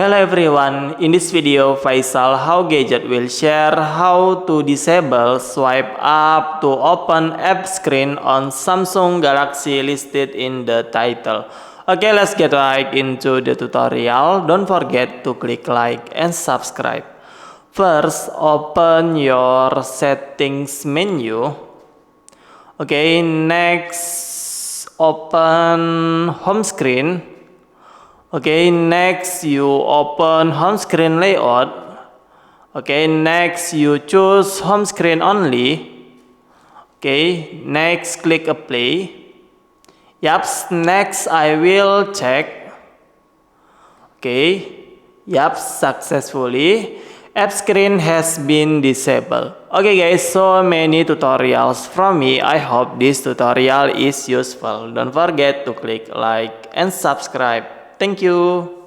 Hello everyone, in this video Faisal How Gadget will share how to disable swipe up to open app screen on Samsung Galaxy listed in the title. Okay, let's get right into the tutorial. Don't forget to click like and subscribe. First, open your settings menu. Okay, next open home screen. Okay, next you open home screen layout. Okay, next you choose home screen only. Okay, next click apply. Yup, next I will check. Okay, yup, successfully app screen has been disabled. Okay guys, so many tutorials from me. I hope this tutorial is useful. Don't forget to click like and subscribe. Thank you.